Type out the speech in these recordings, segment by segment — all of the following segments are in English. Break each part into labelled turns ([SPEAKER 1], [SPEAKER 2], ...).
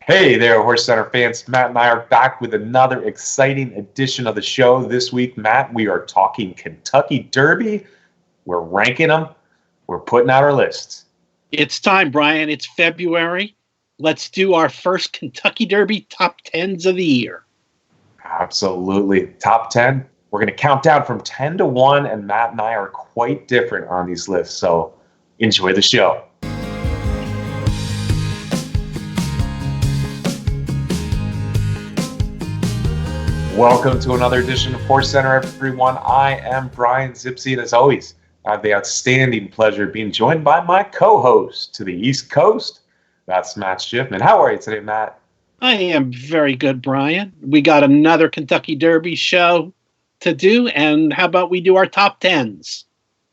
[SPEAKER 1] Hey there, HorseCenter fans. Matt and I are back with another exciting edition of the show. This week, Matt, we are talking Kentucky Derby. We're ranking them. We're putting out our lists.
[SPEAKER 2] It's time, Brian. It's February. Let's do our first Kentucky Derby top 10s of the year.
[SPEAKER 1] Absolutely. Top 10. We're going to count down from 10 to 1, and Matt and I are quite different on these lists. So enjoy the show. Welcome to another edition of HorseCenter, everyone. I am Brian Zipsy, and as always, I have the outstanding pleasure of being joined by my co-host to the East Coast. That's Matt Schiffman. How are you today, Matt?
[SPEAKER 2] I am very good, Brian. We got another Kentucky Derby show to do, and how about we do our top 10s?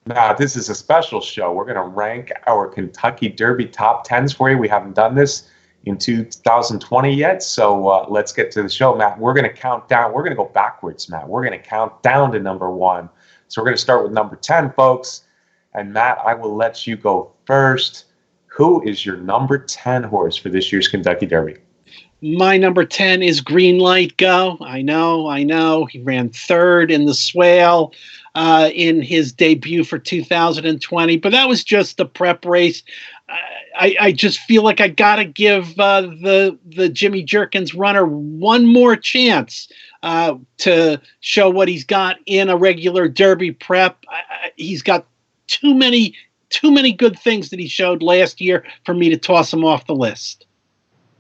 [SPEAKER 1] Now, this is a special show. We're going to rank our Kentucky Derby top 10s for you. We haven't done this in 2020 yet, so let's get to the show, Matt. We're going to count down. We're going to go backwards, Matt. We're going to count down to number 1. So we're going to start with number 10, folks. And Matt, I will let you go first. Who is your number 10 horse for this year's Kentucky Derby?
[SPEAKER 2] My number 10 is Green Light Go. I know. He ran third in the Swale in his debut for 2020, but that was just a prep race. I just feel like I got to give the Jimmy Jerkins runner one more chance to show what he's got in a regular Derby prep. He's got too many good things that he showed last year for me to toss him off the list.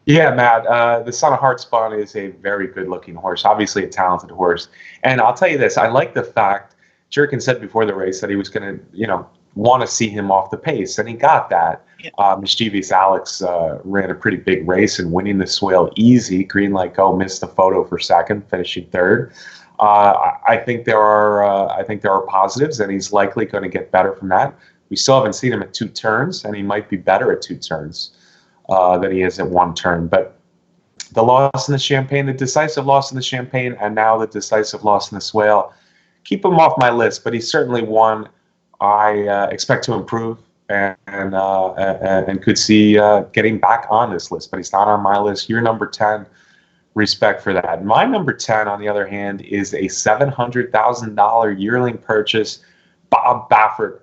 [SPEAKER 1] Yeah, Matt, the Son of Heartspun is a very good-looking horse, obviously a talented horse. And I'll tell you this, I like the fact Jerkins said before the race that he was going to, want to see him off the pace, and he got that. Yeah. Mischievous Alex ran a pretty big race and winning the Swale easy. Green Light Go missed the photo for second, finishing third. I think there are positives, and he's likely going to get better from that. We still haven't seen him at 2 turns, and he might be better at 2 turns than he is at 1 turn. But the loss in the Champagne, the decisive loss in the Champagne, and now the decisive loss in the Swale, keep him off my list. But he's certainly one I expect to improve and could see getting back on this list. But he's not on my list. You're number 10. Respect for that. My number 10, on the other hand, is a $700,000 yearling purchase. Bob Baffert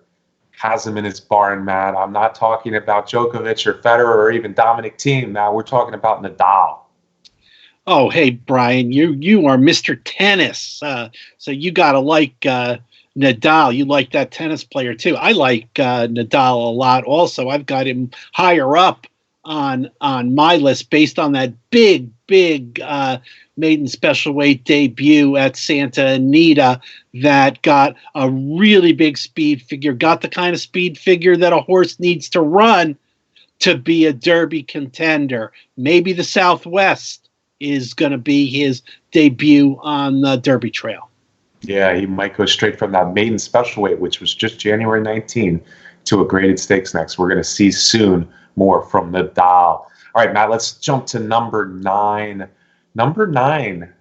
[SPEAKER 1] has him in his barn, Matt. I'm not talking about Djokovic or Federer or even Dominic Thiem. Now we're talking about Nadal.
[SPEAKER 2] Oh, hey, Brian, you are Mr. Tennis. So you got to like Nadal. You like that tennis player, too. I like Nadal a lot also. I've got him higher up on my list based on that big maiden special weight debut at Santa Anita that got a really big speed figure, got the kind of speed figure that a horse needs to run to be a Derby contender. Maybe the Southwest is going to be his debut on the Derby Trail.
[SPEAKER 1] Yeah, he might go straight from that maiden special weight, which was just January 19, to a graded stakes next. We're going to see soon more from Nadal. All right, Matt, let's jump to number 9. Number 9,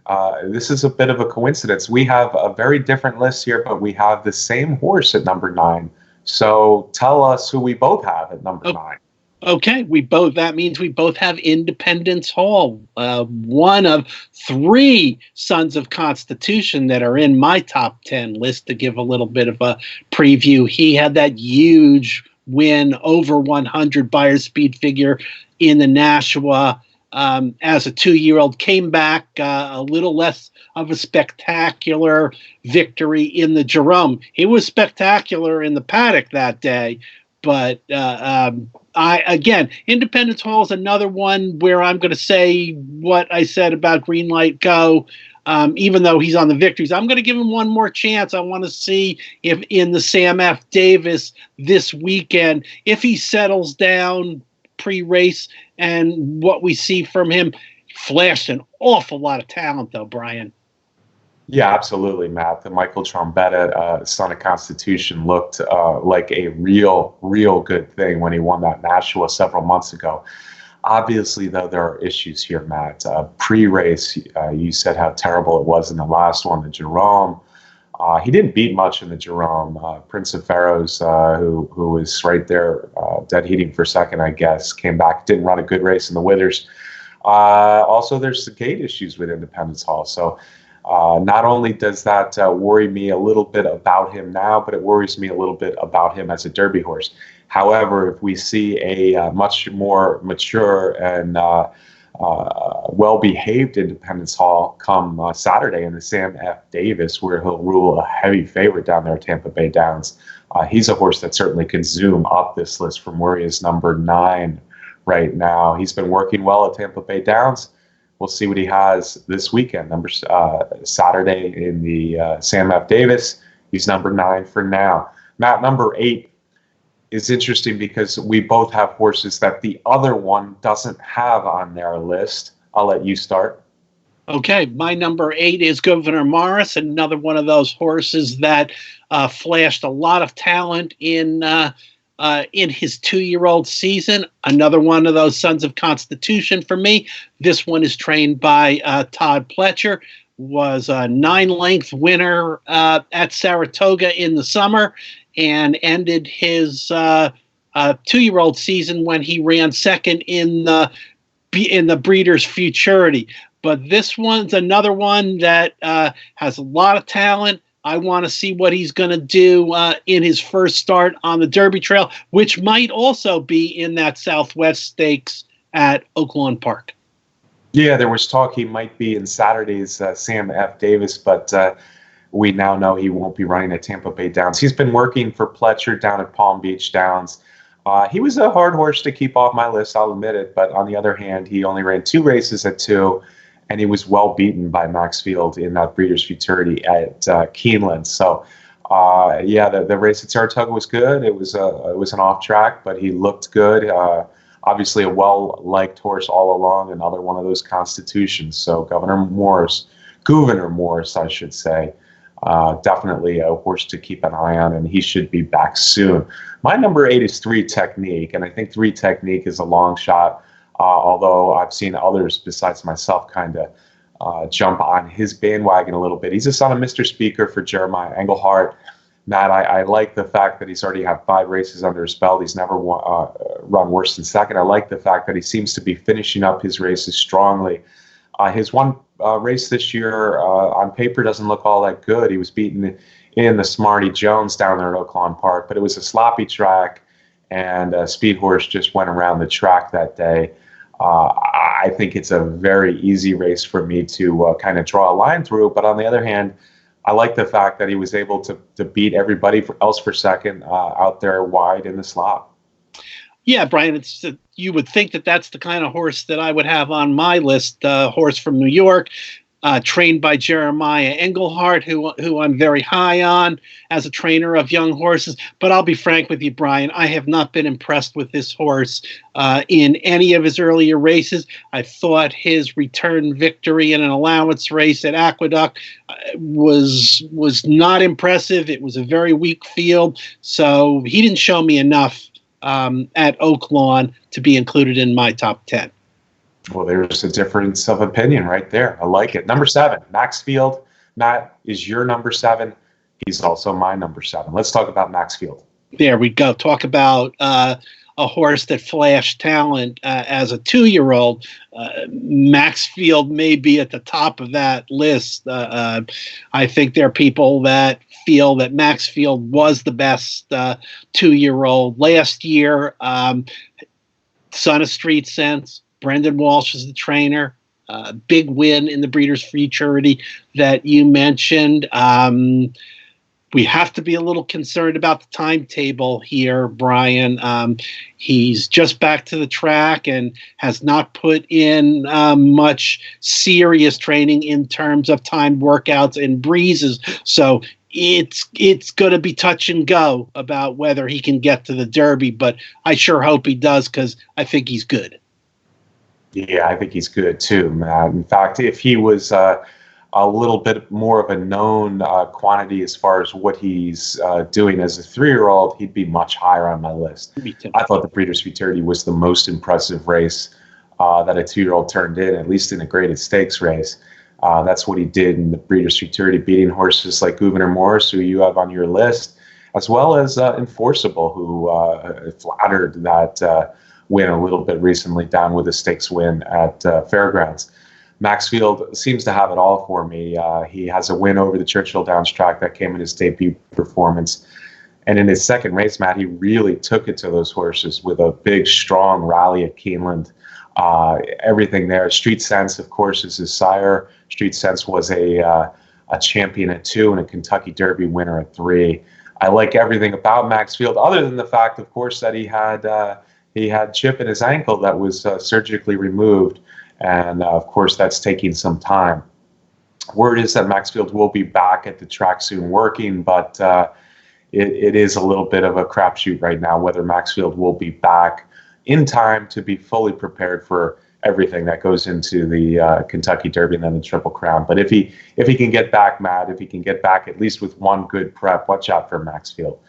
[SPEAKER 1] this is a bit of a coincidence. We have a very different list here, but we have the same horse at number 9. So tell us who we both have at number 9.
[SPEAKER 2] Okay, that means we both have Independence Hall, one of 3 Sons of Constitution that are in my top 10 list. To give a little bit of a preview, he had that huge win over 100 buyer speed figure in the Nashua as a 2-year-old, came back a little less of a spectacular victory in the Jerome. He was spectacular in the paddock that day, but Independence Hall is another one where I'm going to say what I said about Green Light Go. Even though he's on the victories, I'm going to give him one more chance. I want to see if in the Sam F. Davis this weekend, if he settles down pre-race and what we see from him. Flashed an awful lot of talent, though, Brian.
[SPEAKER 1] Yeah, absolutely, Matt. The Michael Trombetta, Son of Constitution, looked like a real good thing when he won that Nashua several months ago. Obviously, though, there are issues here, Matt. Pre-race, you said how terrible it was in the last one, the Jerome. He didn't beat much in the Jerome. Prince of Pharaohs, who was right there, dead heating for second, I guess, came back, didn't run a good race in the Withers. Also, there's the gate issues with Independence Hall. So not only does that worry me a little bit about him now, but it worries me a little bit about him as a Derby horse. However, if we see a much more mature and well-behaved Independence Hall come Saturday in the Sam F. Davis, where he'll rule a heavy favorite down there at Tampa Bay Downs, he's a horse that certainly can zoom up this list from where he is number 9 right now. He's been working well at Tampa Bay Downs. We'll see what he has this weekend, Saturday in the Sam F. Davis. He's number 9 for now. Matt, number 8 is interesting because we both have horses that the other one doesn't have on their list. I'll let you start.
[SPEAKER 2] Okay, my number 8 is Gouverneur Morris, another one of those horses that flashed a lot of talent in his 2-year-old season. Another one of those Sons of Constitution for me. This one is trained by Todd Pletcher. Was a 9-length winner at Saratoga in the summer, and ended his 2-year-old season when he ran second in the Breeders' Futurity. But this one's another one that has a lot of talent. I want to see what he's going to do in his first start on the Derby Trail, which might also be in that Southwest Stakes at Oaklawn Park.
[SPEAKER 1] Yeah, there was talk he might be in Saturday's Sam F. Davis, but we now know he won't be running at Tampa Bay Downs. He's been working for Pletcher down at Palm Beach Downs. He was a hard horse to keep off my list, I'll admit it, but on the other hand, he only ran 2 races at 2, and he was well beaten by Maxfield in that Breeders' Futurity at Keeneland. So, the race at Saratoga was good. It was an off track, but he looked good. Obviously, a well-liked horse all along, another one of those constitutions. So, Gouverneur Morris, I should say, definitely a horse to keep an eye on, and he should be back soon. My number 8 is 3 Technique, and I think 3 Technique is a long shot. Although I've seen others besides myself kind of jump on his bandwagon a little bit. He's a son of Mr. Speaker for Jeremiah Englehart. Matt, I like the fact that he's already had 5 races under his belt. He's never run worse than second. I like the fact that he seems to be finishing up his races strongly. His one race this year on paper doesn't look all that good. He was beaten in the Smarty Jones down there at Oaklawn Park, but it was a sloppy track, and Speed Horse just went around the track that day. I think it's a very easy race for me to kind of draw a line through. But on the other hand, I like the fact that he was able to beat everybody else for second out there wide in the slot.
[SPEAKER 2] Yeah, Brian, you would think that that's the kind of horse that I would have on my list, horse from New York. Trained by Jeremiah Englehart, who I'm very high on as a trainer of young horses. But I'll be frank with you, Brian, I have not been impressed with this horse in any of his earlier races. I thought his return victory in an allowance race at Aqueduct was not impressive. It was a very weak field, so he didn't show me enough at Oaklawn to be included in my top 10.
[SPEAKER 1] Well, there's a difference of opinion right there. I like it. Number 7, Maxfield. Matt is your number 7. He's also my number 7. Let's talk about Maxfield.
[SPEAKER 2] There we go. Talk about a horse that flashed talent as a 2-year-old. Maxfield may be at the top of that list. I think there are people that feel that Maxfield was the best 2-year-old last year. Son of Street Sense. Brendan Walsh is the trainer. Big win in the Breeders' Futurity that you mentioned. We have to be a little concerned about the timetable here, Brian. He's just back to the track and has not put in much serious training in terms of timed workouts and breezes. So it's going to be touch and go about whether he can get to the Derby, but I sure hope he does because I think he's good.
[SPEAKER 1] Yeah, I think he's good too, Matt. In fact, if he was a little bit more of a known quantity as far as what he's doing as a 3-year-old, he'd be much higher on my list.
[SPEAKER 2] Me too.
[SPEAKER 1] I thought the Breeders' Futurity was the most impressive race that a 2-year-old turned in, at least in a graded stakes race. That's what he did in the Breeders' Futurity, beating horses like Gouverneur Morris, who you have on your list, as well as Enforceable, who flattered that win a little bit recently down with a stakes win at Fairgrounds. Maxfield seems to have it all for me. He has a win over the Churchill Downs track that came in his debut performance. And in his second race, Matt, he really took it to those horses with a big, strong rally at Keeneland. Everything there. Street Sense, of course, is his sire. Street Sense was a champion at 2 and a Kentucky Derby winner at 3. I like everything about Maxfield, other than the fact, of course, that he had chip in his ankle that was surgically removed. And, of course, that's taking some time. Word is that Maxfield will be back at the track soon working, but it is a little bit of a crapshoot right now whether Maxfield will be back in time to be fully prepared for everything that goes into the Kentucky Derby and then the Triple Crown. But if he can get back, Matt, if he can get back at least with one good prep, watch out for Maxfield.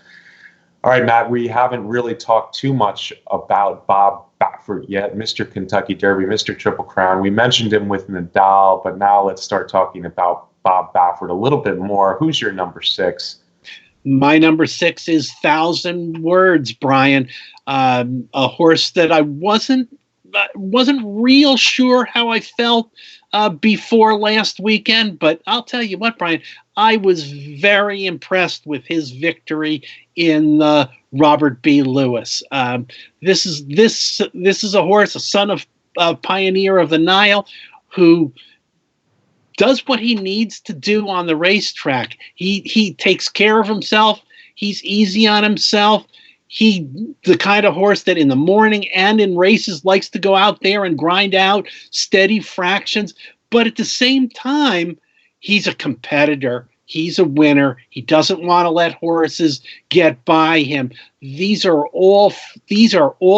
[SPEAKER 1] All right, Matt, we haven't really talked too much about Bob Baffert yet, Mr. Kentucky Derby, Mr. Triple Crown. We mentioned him with Nadal, but now let's start talking about Bob Baffert a little bit more. Who's your number 6?
[SPEAKER 2] My number 6 is 1,000 Words, Brian. A horse that I wasn't real sure how I felt before last weekend, but I'll tell you what, Brian, I was very impressed with his victory in Robert B. Lewis. This is a horse, a son of Pioneer of the Nile, who does what he needs to do on the racetrack. He takes care of himself. He's easy on himself. The kind of horse that in the morning and in races likes to go out there and grind out steady fractions. But at the same time, he's a competitor. He's a winner. He doesn't want to let horses get by him. These are all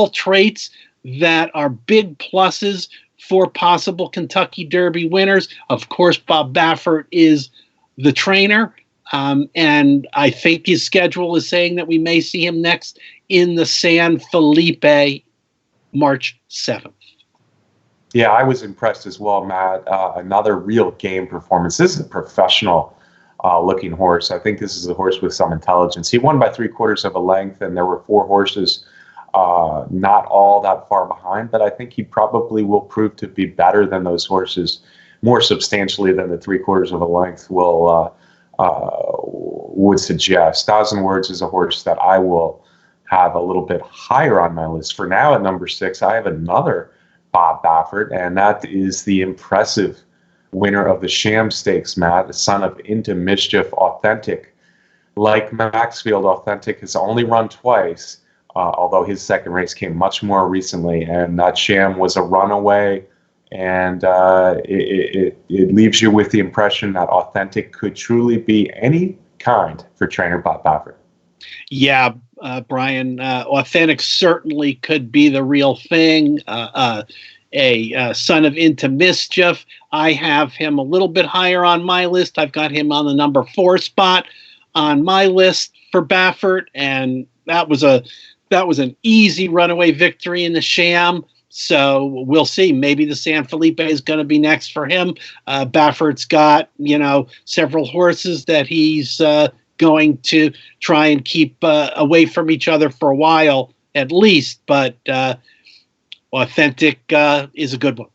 [SPEAKER 2] traits that are big pluses for possible Kentucky Derby winners. Of course, Bob Baffert is the trainer. And I think his schedule is saying that we may see him next in the San Felipe, March 7th.
[SPEAKER 1] Yeah, I was impressed as well, Matt. Another real game performance. This is a professional looking horse. I think this is a horse with some intelligence. He won by 3/4 of a length, and there were 4 horses not all that far behind, but I think he probably will prove to be better than those horses, more substantially than the 3/4 of a length would suggest. 1,000 Words is a horse that I will have a little bit higher on my list. For now, at number 6, I have another Bob Baffert, and that is the impressive winner of the Sham Stakes, Matt, the son of Into Mischief, Authentic. Like Maxfield, Authentic has only run twice, although his second race came much more recently, and that Sham was a runaway. And it leaves you with the impression that Authentic could truly be any kind for trainer Bob Baffert.
[SPEAKER 2] Yeah, Brian, Authentic certainly could be the real thing. A son of Into Mischief. I have him a little bit higher on my list. I've got him on the number 4 spot on my list for Baffert, and that was an easy runaway victory in the Sham. So we'll see. Maybe the San Felipe is going to be next for him. Baffert's got, several horses that he's going to try and keep away from each other for a while at least. But Authentic is a good one.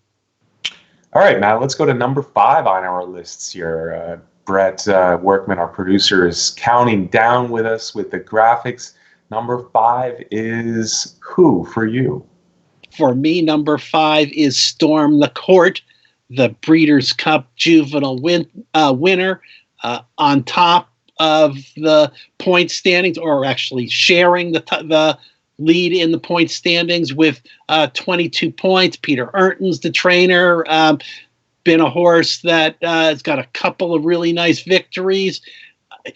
[SPEAKER 1] All right, Matt, let's go to number 5 on our lists here. Brett Workman, our producer, is counting down with us with the graphics. Number 5 is who for you?
[SPEAKER 2] For me, number 5 is Storm the Court, the Breeders' Cup Juvenile winner, on top of the point standings, or actually sharing the lead in the point standings with 22 points. Peter Urton's the trainer, been a horse that has got a couple of really nice victories.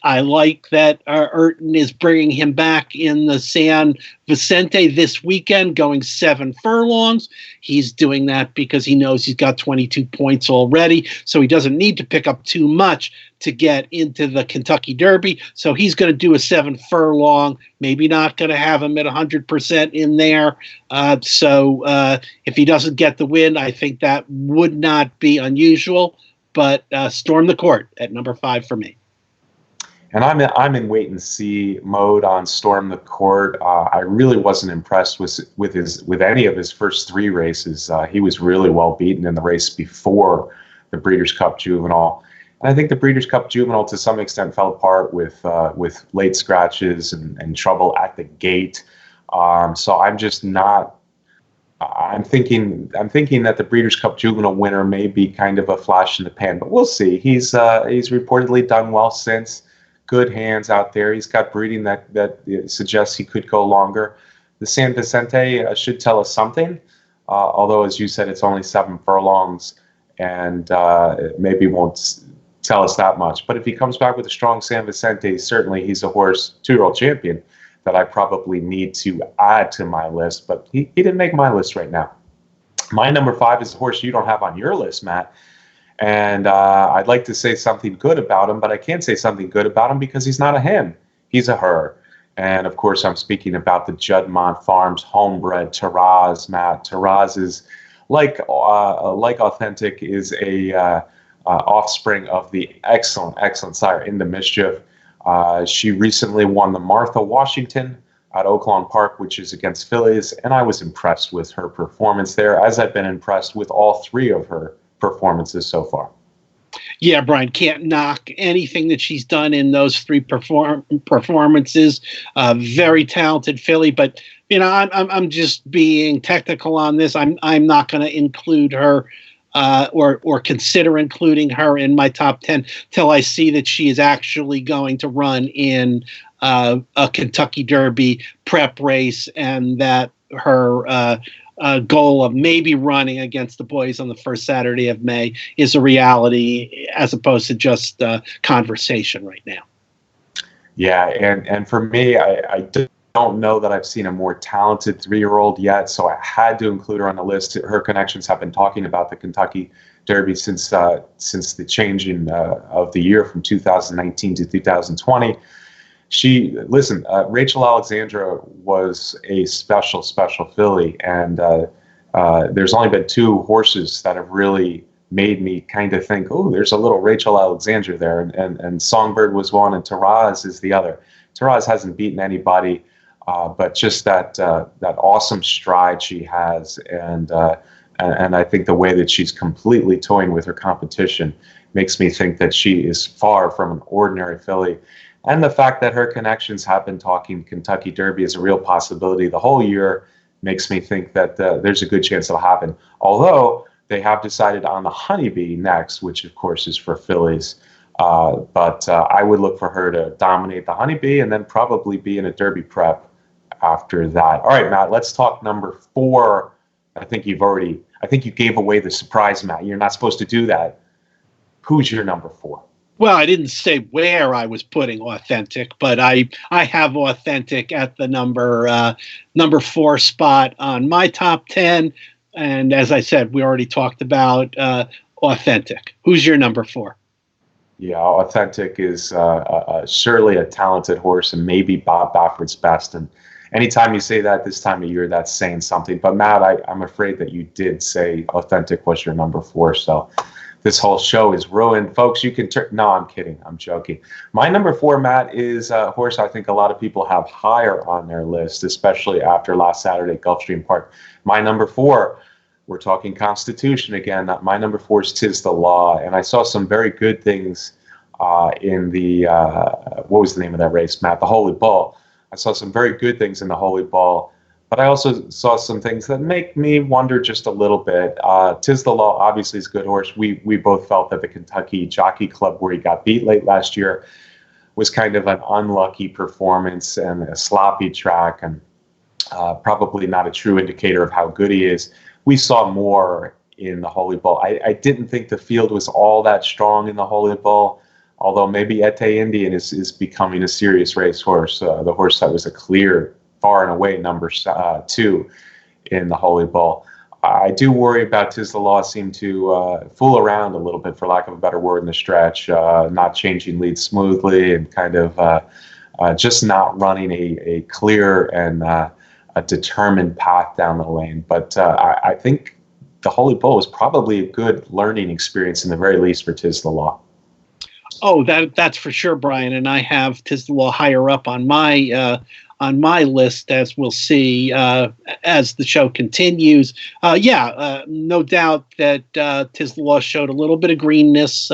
[SPEAKER 2] I like that Urton is bringing him back in the San Vicente this weekend, going 7 furlongs. He's doing that because he knows he's got 22 points already, so he doesn't need to pick up too much to get into the Kentucky Derby. So he's going to do a 7 furlong, maybe not going to have him at 100% in there. So if he doesn't get the win, I think that would not be unusual. But Storm the Court at number 5 for me.
[SPEAKER 1] And I'm in wait and see mode on Storm the Court. I really wasn't impressed with any of his first three races. He was really well beaten in the race before the Breeders' Cup Juvenile, and I think the Breeders' Cup Juvenile to some extent fell apart with late scratches and trouble at the gate. So I'm just not. I'm thinking that the Breeders' Cup Juvenile winner may be kind of a flash in the pan, but we'll see. He's reportedly done well since. Good hands out there. He's got breeding that suggests he could go longer. The San Vicente should tell us something, although, as you said, it's only 7 furlongs, and it maybe won't tell us that much. But if he comes back with a strong San Vicente, certainly he's a horse, 2-year-old champion, that I probably need to add to my list. But he didn't make my list right now. My number 5 is a horse you don't have on your list, Matt. And I'd like to say something good about him, but I can't say something good about him because he's not a him. He's a her. And, of course, I'm speaking about the Juddmonte Farms homebred Taraz, Matt. Taraz is, like Authentic, is a offspring of the excellent sire In the Mischief. She recently won the Martha Washington at Oaklawn Park, which is against fillies, and I was impressed with her performance there, as I've been impressed with all 3 of her performances so far.
[SPEAKER 2] Yeah, Brian, can't knock anything that she's done in those 3 performances. Very talented filly, but I'm just being technical on this. I'm not going to include her or consider including her in my top 10 till I see that she is actually going to run in a Kentucky Derby prep race, and that her goal of maybe running against the boys on the first Saturday of May is a reality, as opposed to just conversation right now.
[SPEAKER 1] Yeah, and for me, I don't know that I've seen a more talented 3-year-old yet, so I had to include her on the list. Her connections have been talking about the Kentucky Derby since the changing of the year from 2019 to 2020. Rachel Alexandra was a special filly, and there's only been 2 horses that have really made me kind of think, oh, there's a little Rachel Alexandra there, and Songbird was one, and Taraz is the other. Taraz hasn't beaten anybody, but just that awesome stride she has, and I think the way that she's completely toying with her competition makes me think that she is far from an ordinary filly. And the fact that her connections have been talking Kentucky Derby is a real possibility the whole year makes me think that there's a good chance it'll happen. Although they have decided on the Honeybee next, which of course is for fillies. But I would look for her to dominate the Honeybee and then probably be in a Derby prep after that. All right, Matt, let's talk number 4. I think you gave away the surprise, Matt. You're not supposed to do that. Who's your number 4?
[SPEAKER 2] Well, I didn't say where I was putting Authentic, but I have Authentic at the number 4 spot on my top 10. And as I said, we already talked about Authentic. Who's your number 4?
[SPEAKER 1] Yeah, Authentic is surely a talented horse, and maybe Bob Baffert's best. And anytime you say that this time of year, that's saying something. But Matt, I'm afraid that you did say Authentic was your number 4, so this whole show is ruined. Folks, you can turn. No, I'm kidding. I'm joking. My number 4, Matt, is a horse I think a lot of people have higher on their list, especially after last Saturday at Gulfstream Park. My number 4, we're talking Constitution again. My number 4 is 'Tis the Law. And I saw some very good things in the, what was the name of that race, Matt? The Holy Bull. I saw some very good things in the Holy Bull. But I also saw some things that make me wonder just a little bit. 'Tis the Law obviously is a good horse. We both felt that the Kentucky Jockey Club, where he got beat late last year, was kind of an unlucky performance and a sloppy track, and probably not a true indicator of how good he is. We saw more in the Holy Bull. I didn't think the field was all that strong in the Holy Bull, although maybe Ete Indian is becoming a serious racehorse, the horse that was a clear, far and away number 2 in the Holy Bull. I do worry about 'Tis the Law seem to fool around a little bit, for lack of a better word, in the stretch, not changing leads smoothly, and kind of just not running a clear and a determined path down the lane. But I think the Holy Bull was probably a good learning experience in the very least for 'Tis the Law.
[SPEAKER 2] Oh, that's for sure, Brian. And I have Tisdale higher up on my list, as we'll see as the show continues. No doubt that Tisdale showed a little bit of greenness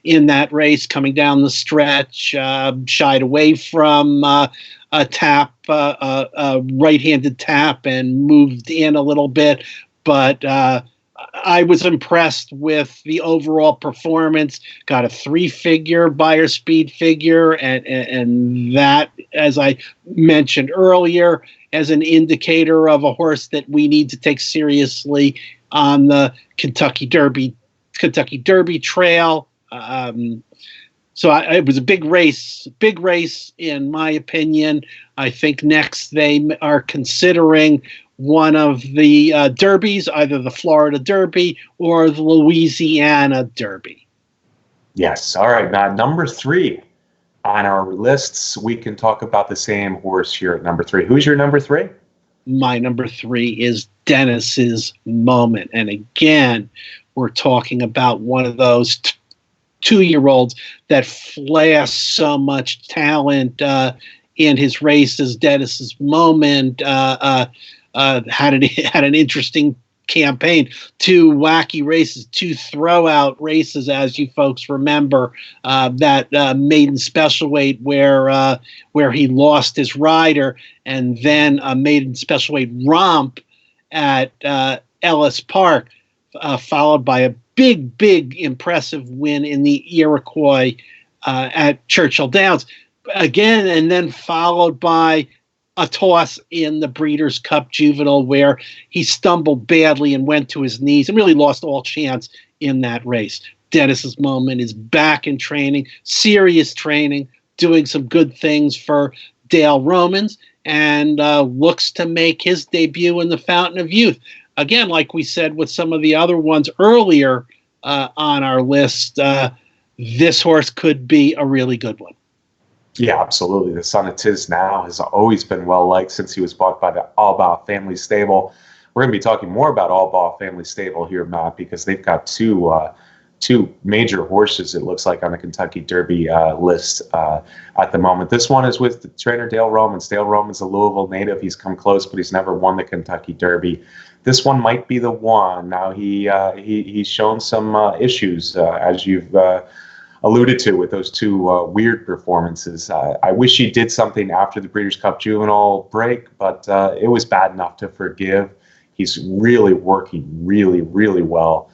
[SPEAKER 2] in that race coming down the stretch, shied away from a tap, a right-handed tap, and moved in a little bit. But I was impressed with the overall performance. Got a 3-figure buyer speed figure, and that, as I mentioned earlier, as an indicator of a horse that we need to take seriously on the Kentucky Derby trail. It was a big race in my opinion. I think next they are considering one of the derbies, either the Florida Derby or the Louisiana Derby.
[SPEAKER 1] Yes. All right, Matt. Number 3 on our lists. We can talk about the same horse here at number 3. Who's your number 3?
[SPEAKER 2] My number 3 is Dennis's Moment. And again, we're talking about one of those 2-year-olds that flash so much talent in his races. Dennis's Moment had an interesting campaign, 2 wacky races, 2 throwout races, as you folks remember, that maiden special weight where he lost his rider, and then a maiden special weight romp at Ellis Park, followed by a big impressive win in the Iroquois at Churchill Downs again, and then followed by a toss in the Breeders' Cup Juvenile where he stumbled badly and went to his knees and really lost all chance in that race. Dennis's Moment is back in training, serious training, doing some good things for Dale Romans, and looks to make his debut in the Fountain of Youth. Again, like we said with some of the other ones earlier on our list, this horse could be a really good one.
[SPEAKER 1] Yeah, absolutely. The son of Tisdale has always been well-liked since he was bought by the Albaugh family stable. We're going to be talking more about Albaugh family stable here, Matt, because they've got two major horses, it looks like, on the Kentucky Derby list at the moment. This one is with the trainer Dale Romans. Dale Romans, a Louisville native. He's come close, but he's never won the Kentucky Derby. This one might be the one. Now, he's shown some issues, as you've alluded to, with those 2 weird performances. I wish he did something after the Breeders' Cup Juvenile break, but it was bad enough to forgive. He's really working really well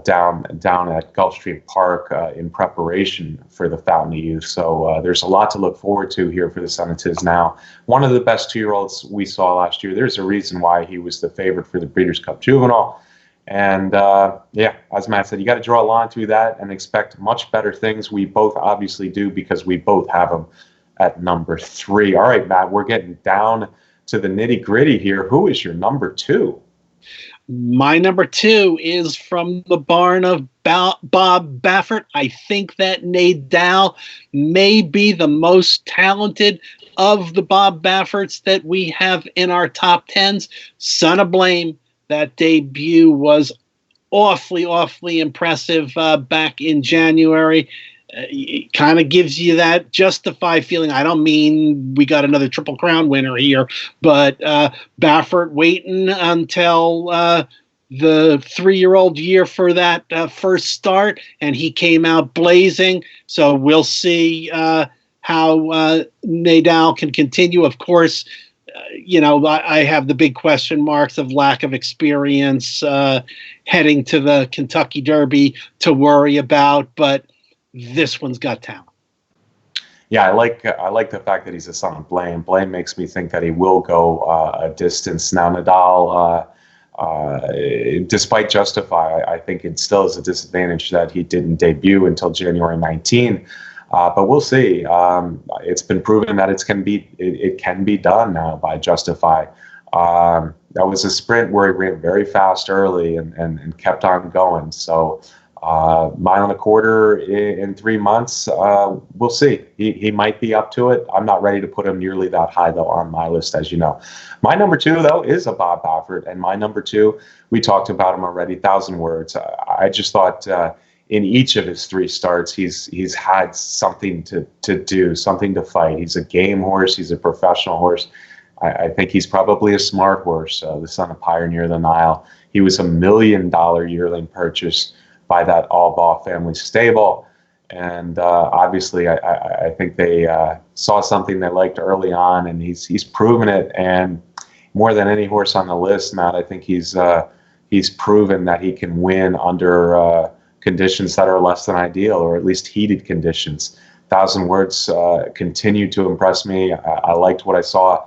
[SPEAKER 1] down at Gulfstream Park in preparation for the Fountain of Youth. So there's a lot to look forward to here for the son of Tisdale. One of the best 2-year-olds we saw last year. There's a reason why he was the favorite for the Breeders' Cup Juvenile. And as Matt said, you got to draw a line through that and expect much better things. We both obviously do, because we both have him at number 3. All right, Matt, we're getting down to the nitty gritty here. Who is your number 2?
[SPEAKER 2] My number 2 is from the barn of Bob Baffert. I think that Nadal may be the most talented of the Bob Bafferts that we have in our top 10s. Son of Blame. That debut was awfully impressive back in January. It kind of gives you that justified feeling. I don't mean we got another Triple Crown winner here, but Baffert waiting until the 3-year-old year for that first start, and he came out blazing. So we'll see how Nadal can continue. Of course, I have the big question marks of lack of experience heading to the Kentucky Derby to worry about, but this one's got talent.
[SPEAKER 1] Yeah, I like the fact that he's a son of Blame. Blame makes me think that he will go a distance. Now, Nadal, despite Justify, I think it still is a disadvantage that he didn't debut until January 19. But we'll see. It's been proven that it can be done now by Justify. That was a sprint where he ran very fast early and kept on going. So mile and a quarter in 3 months, we'll see. He might be up to it. I'm not ready to put him nearly that high, though, on my list, as you know. My number 2, though, is a Bob Baffert. And my number 2, we talked about him already, 1,000 Words. I just thought in each of his 3 starts, he's had something to do, something to fight. He's a game horse. He's a professional horse. I think he's probably a smart horse, the son of Pioneer of the Nile. He was $1 million yearling purchase by that Albaugh family stable. And obviously, I think they saw something they liked early on, and he's proven it. And more than any horse on the list, Matt, I think he's proven that he can win under conditions that are less than ideal, or at least heated conditions. 1,000 Words continued to impress me. I liked what I saw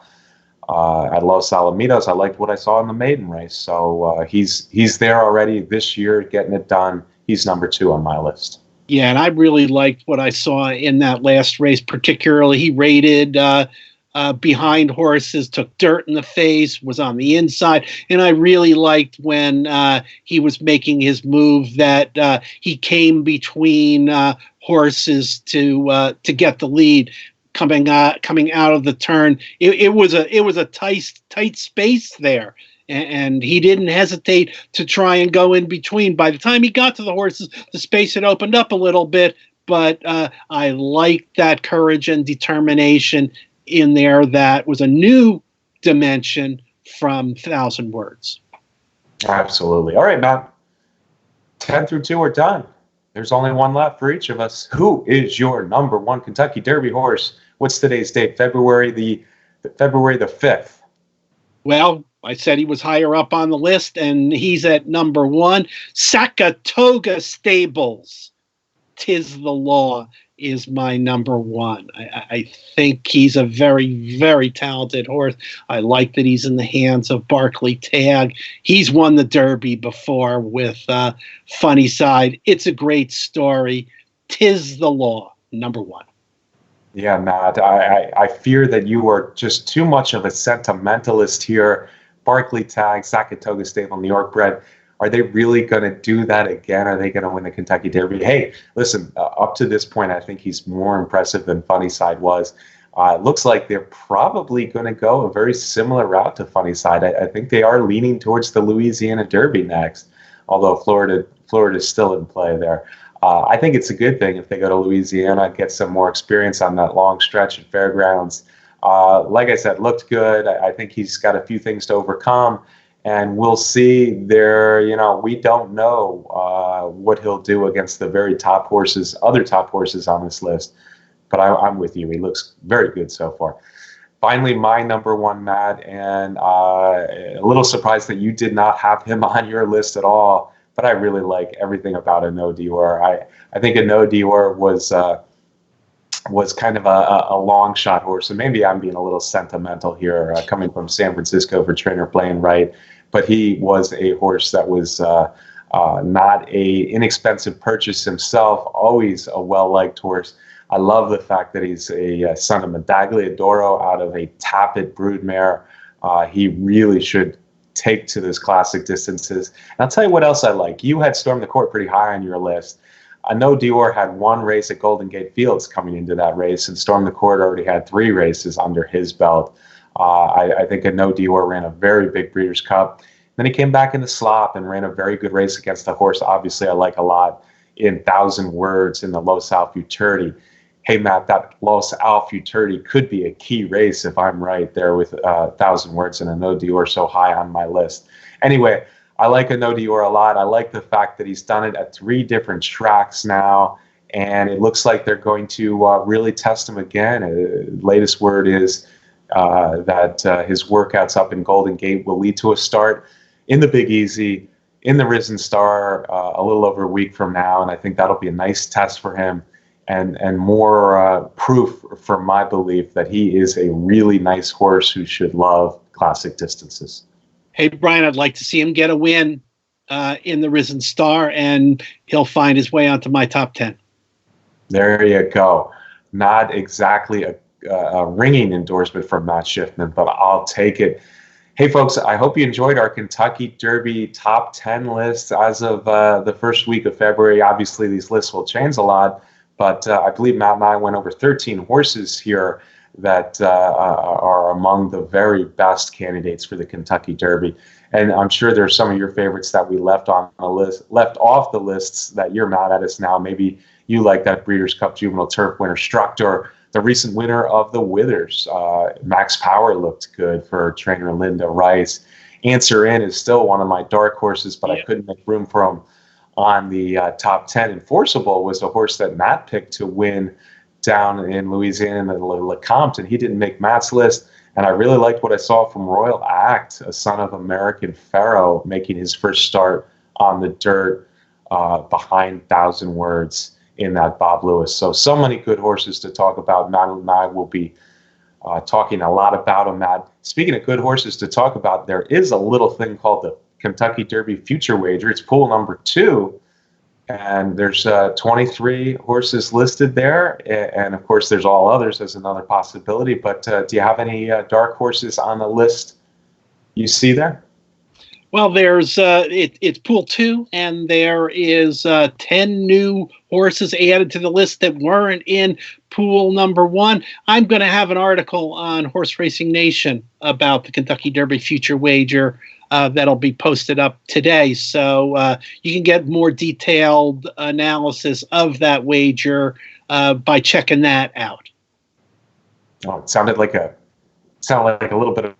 [SPEAKER 1] at Los Alamitos. I liked what I saw in the maiden race. So he's there already this year, getting it done. He's number 2 on my list.
[SPEAKER 2] Yeah, and I really liked what I saw in that last race, particularly. He rated behind horses, took dirt in the face, was on the inside. And I really liked when he was making his move that he came between horses to get the lead. Coming out of the turn, it was a tight space there, and he didn't hesitate to try and go in between. By the time he got to the horses, the space had opened up a little bit, but I liked that courage and determination in there. That was a new dimension from 1,000 Words.
[SPEAKER 1] Absolutely. All right, Matt. 10 through 2 are done. There's only one left for each of us. Who is your number 1 Kentucky Derby horse? What's today's date? February the 5th.
[SPEAKER 2] Well, I said he was higher up on the list, and he's at number 1. Saratoga Stables. 'Tis the Law is my number 1. I think he's a very, very talented horse. I like that he's in the hands of Barclay Tagg. He's won the Derby before with Funny Side. It's a great story. 'Tis the Law, number 1.
[SPEAKER 1] Yeah, Matt, I fear that you are just too much of a sentimentalist here. Barclay Tagg, Saratoga Stable, New York bred. Are they really going to do that again? Are they going to win the Kentucky Derby? Hey, listen, up to this point, I think he's more impressive than Funny Side was. It looks like they're probably going to go a very similar route to Funny Side. I think they are leaning towards the Louisiana Derby next, although Florida is still in play there. I think it's a good thing if they go to Louisiana, get some more experience on that long stretch at Fairgrounds. Like I said, looked good. I think he's got a few things to overcome, and we'll see there. We don't know what he'll do against the very top horses, other top horses on this list. But I'm with you. He looks very good so far. Finally, my number 1, Matt, and a little surprised that you did not have him on your list at all. But I really like everything about No Dior. I think No Dior was kind of a long shot horse, and maybe I'm being a little sentimental here, coming from San Francisco for trainer Blaine Wright. But he was a horse that was not a inexpensive purchase himself, always a well-liked horse. I love the fact that he's a son of Medaglia d'Oro out of a Tappet broodmare. He really should take to those classic distances. And I'll tell you what else I like. You had Storm the Court pretty high on your list. I know Dior had 1 race at Golden Gate Fields coming into that race, and Storm the Court already had 3 races under his belt. I think I know Dior ran a very big Breeders' Cup. Then he came back in the slop and ran a very good race against a horse obviously I like a lot in 1,000 Words in the Los Al Futurity. Hey, Matt, that Los Al Futurity could be a key race if I'm right there with 1,000 Words and a No Dior so high on my list. Anyway, I like a No Dior a lot. I like the fact that he's done it at 3 different tracks now, and it looks like they're going to really test him again. Latest word is that his workouts up in Golden Gate will lead to a start in the Big Easy, in the Risen Star, a little over a week from now, and I think that'll be a nice test for him. And more proof for my belief that he is a really nice horse who should love classic distances.
[SPEAKER 2] Hey, Brian, I'd like to see him get a win in the Risen Star, and he'll find his way onto my top 10.
[SPEAKER 1] There you go. Not exactly a ringing endorsement from Matt Schiffman, but I'll take it. Hey, folks, I hope you enjoyed our Kentucky Derby top 10 list as of the first week of February. Obviously, these lists will change a lot. But I believe Matt and I went over 13 horses here that are among the very best candidates for the Kentucky Derby. And I'm sure there's some of your favorites that we left off the lists that you're mad at us now. Maybe you like that Breeders' Cup Juvenile Turf winner Struct, or the recent winner of the Withers. Max Power looked good for trainer Linda Rice. Answer In is still one of my dark horses, but I couldn't make room for him on the top 10. Enforceable was a horse that Matt picked to win down in Louisiana in the Lecomte, and he didn't make Matt's list. And I really liked what I saw from Royal Act, a son of American Pharaoh, making his first start on the dirt behind 1,000 Words in that Bob Lewis. So many good horses to talk about. Matt and I will be talking a lot about them, Matt. Speaking of good horses to talk about, there is a little thing called the Kentucky Derby Future Wager. It's pool number 2. And there's 23 horses listed there. And, of course, there's all others as another possibility. But do you have any dark horses on the list you see there?
[SPEAKER 2] Well, there's it's pool 2, and there is 10 new horses added to the list that weren't in pool number 1. I'm going to have an article on Horse Racing Nation about the Kentucky Derby Future Wager that'll be posted up today. So you can get more detailed analysis of that wager by checking that out.
[SPEAKER 1] Oh, it sounded like a little bit of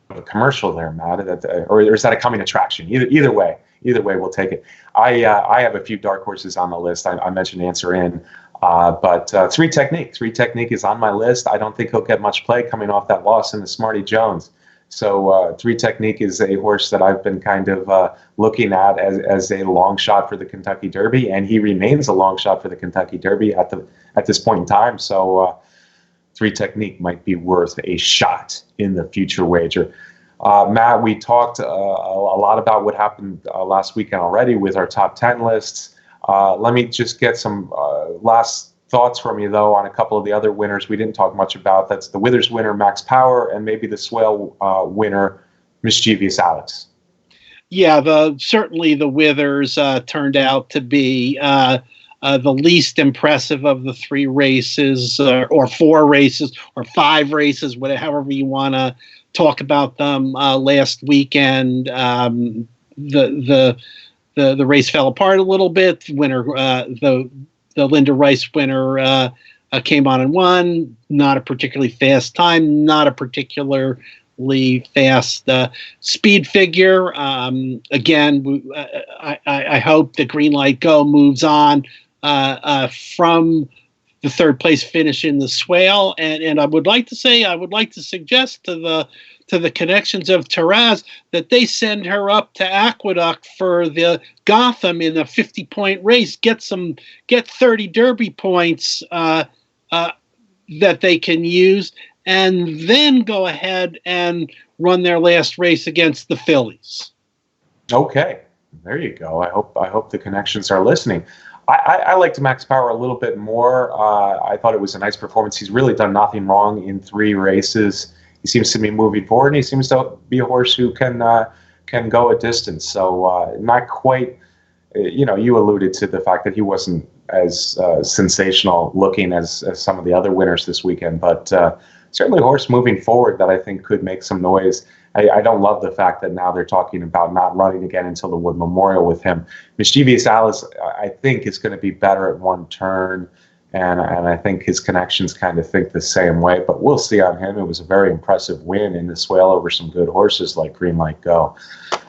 [SPEAKER 1] a commercial there, Matt. Or is that a coming attraction? Either way, we'll take it. I have a few dark horses on the list. I mentioned Answer In, but Three Technique is on my list. I don't think he'll get much play coming off that loss in the Smarty Jones. So Three Technique is a horse that I've been kind of looking at as a long shot for the Kentucky Derby, and he remains a long shot for the Kentucky Derby at this point in time. So Three Technique might be worth a shot in the future wager. Matt, we talked a lot about what happened last weekend already with our top 10 lists. Let me just get some last thoughts from you, though, on a couple of the other winners we didn't talk much about. That's the Withers winner, Max Power, and maybe the Swale winner, Mischievous Alex.
[SPEAKER 2] Yeah, certainly the Withers turned out to be the least impressive of the 3 races, or 4 races, or 5 races, however you want to talk about them. Last weekend, the race fell apart a little bit. The Linda Rice winner came on and won. Not a particularly fast time, not a particularly fast speed figure. Again, I hope the Green Light Go moves on from the 3rd place finish in the Swale, and I would like to suggest to the connections of Taraz that they send her up to Aqueduct for the Gotham in a 50-point race, get 30 Derby points that they can use, and then go ahead and run their last race against the fillies.
[SPEAKER 1] Okay, there you go. I hope the connections are listening. I liked Max Power a little bit more. I thought it was a nice performance. He's really done nothing wrong in 3 races. He seems to be moving forward, and he seems to be a horse who can go a distance. So not quite, you alluded to the fact that he wasn't as sensational looking as some of the other winners this weekend, but certainly a horse moving forward that I think could make some noise. I don't love the fact that now they're talking about not running again until the Wood Memorial with him. Mischievous Alice, I think, is going to be better at one turn, and I think his connections kind of think the same way, but we'll see on him. It was a very impressive win in the Swale over some good horses like Green Light Go.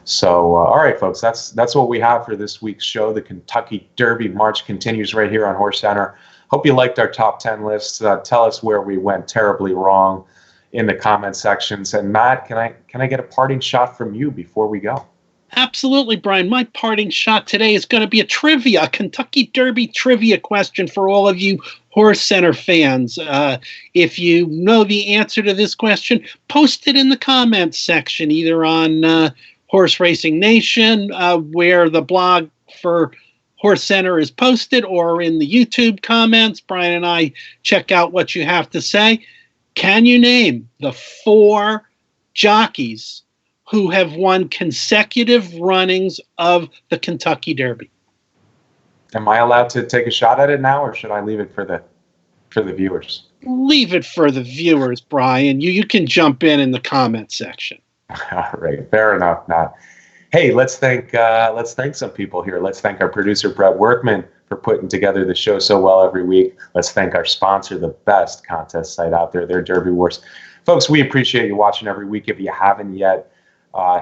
[SPEAKER 1] So, all right, folks, that's what we have for this week's show. The Kentucky Derby March continues right here on HorseCenter. Hope you liked our top 10 lists. Tell us where we went terribly wrong in the comment sections. And Matt, can I get a parting shot from you before we go?
[SPEAKER 2] Absolutely, Brian. My parting shot today is going to be a Kentucky Derby trivia question for all of you HorseCenter fans. If you know the answer to this question, post it in the comments section, either on Horse Racing Nation, where the blog for HorseCenter is posted, or in the YouTube comments. Brian and I check out what you have to say. Can you name the 4 jockeys who have won consecutive runnings of the Kentucky Derby?
[SPEAKER 1] Am I allowed to take a shot at it now, or should I leave it for the viewers?
[SPEAKER 2] leave it for the viewers, Brian. You can jump in the comment section.
[SPEAKER 1] All right, fair enough, Matt. Hey, let's thank some people here. Let's thank our producer Brett Workman for putting together the show so well every week. Let's thank our sponsor, the best contest site out there, their Derby Wars. Folks, we appreciate you watching every week. If you haven't yet,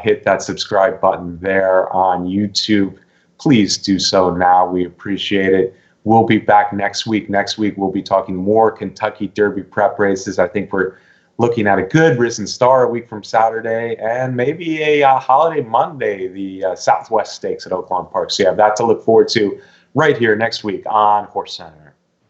[SPEAKER 1] hit that subscribe button there on YouTube. Please do so now. We appreciate it. We'll be back next week. Next week, we'll be talking more Kentucky Derby prep races. I think we're looking at a good Risen Star a week from Saturday, and maybe a holiday Monday, the Southwest Stakes at Oaklawn Park. So you have that to look forward to right here next week on HorseCenter.